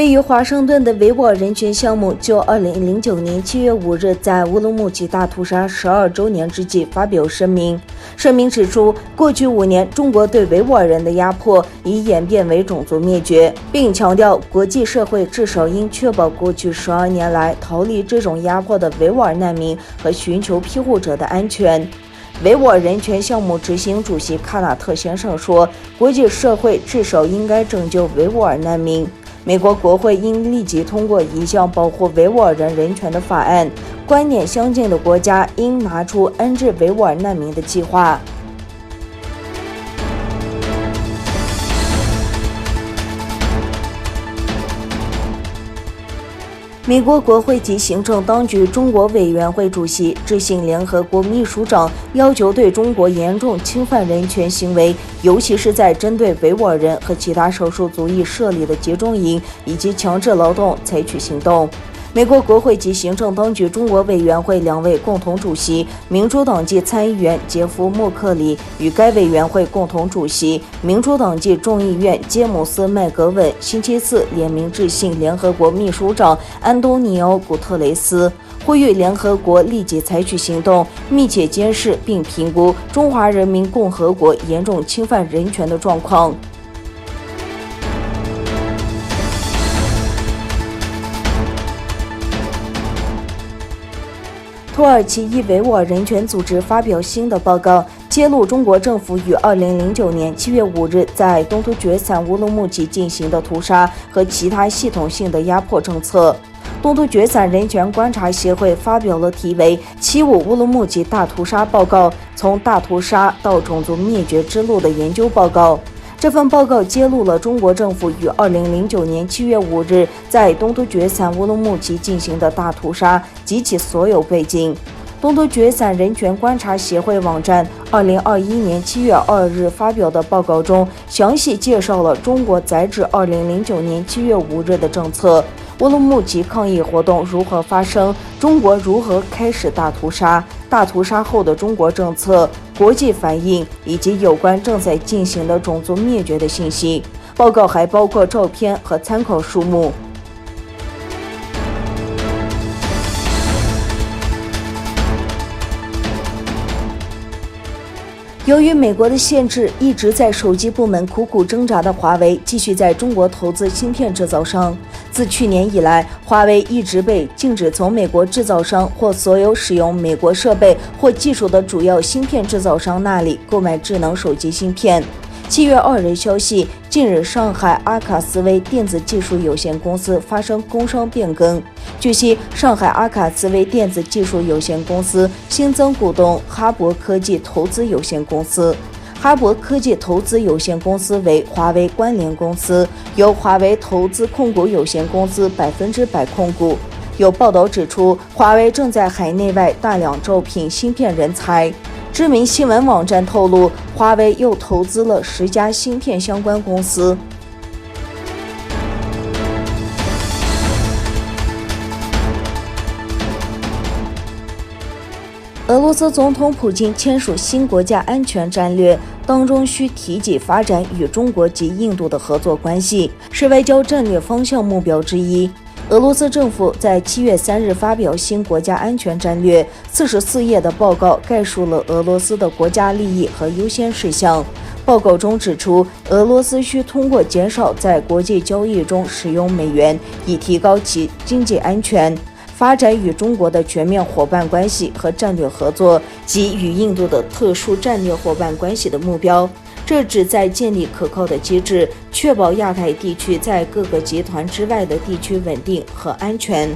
位于华盛顿的维吾尔人权项目就2009年7月5日在乌鲁木齐大屠杀12周年之际发表声明。声明指出，过去5年中国对维吾尔人的压迫已演变为种族灭绝，并强调国际社会至少应确保过去12年来逃离这种压迫的维吾尔难民和寻求庇护者的安全。维吾尔人权项目执行主席卡纳特先生说，国际社会至少应该拯救维吾尔难民。美国国会应立即通过一项保护维吾尔人人权的法案，观点相近的国家应拿出安置维吾尔难民的计划。美国国会及行政当局中国委员会主席致信联合国秘书长，要求对中国严重侵犯人权行为，尤其是在针对维吾尔人和其他少数族裔设立的集中营以及强制劳动采取行动。美国国会及行政当局中国委员会2位共同主席，民主党籍参议员杰夫·默克里与该委员会共同主席、民主党籍众议院詹姆斯·麦格文星期四联名致信联合国秘书长安东尼奥·古特雷斯，呼吁联合国立即采取行动，密切监视并评估中华人民共和国严重侵犯人权的状况。土耳其一维吾尔人权组织发表新的报告，揭露中国政府于2009年7月5日在东突厥散乌鲁木齐进行的屠杀和其他系统性的压迫政策。东突厥散人权观察协会发表了题为《75乌鲁木齐大屠杀报告：从大屠杀到种族灭绝之路》的研究报告。这份报告揭露了中国政府于2009年7月5日在东突厥散乌鲁木齐进行的大屠杀及其所有背景。东突厥散人权观察协会网站2021年7月2日发表的报告中，详细介绍了中国载至2009年7月5日的政策、乌鲁木齐抗议活动如何发生、中国如何开始大屠杀、大屠杀后的中国政策、国际反应以及有关正在进行的种族灭绝的信息。报告还包括照片和参考书目。由于美国的限制，一直在手机部门苦苦挣扎的华为继续在中国投资芯片制造商。自去年以来，华为一直被禁止从美国制造商或所有使用美国设备或技术的主要芯片制造商那里购买智能手机芯片。7月2日消息，近日上海阿卡斯威电子技术有限公司发生工商变更。据悉，上海阿卡斯威电子技术有限公司新增股东哈博科技投资有限公司。哈博科技投资有限公司为华为关联公司，由华为投资控股有限公司100%控股。有报道指出，华为正在海内外大量招聘芯片人才。知名新闻网站透露，华为又投资了10家芯片相关公司。俄罗斯总统普京签署新国家安全战略，当中需提及发展与中国及印度的合作关系，是外交战略方向目标之一。俄罗斯政府在7月3日发表新国家安全战略，44页的报告概述了俄罗斯的国家利益和优先事项。报告中指出，俄罗斯需通过减少在国际交易中使用美元，以提高其经济安全，发展与中国的全面伙伴关系和战略合作及与印度的特殊战略伙伴关系的目标。这旨在建立可靠的机制，确保亚太地区在各个集团之外的地区稳定和安全。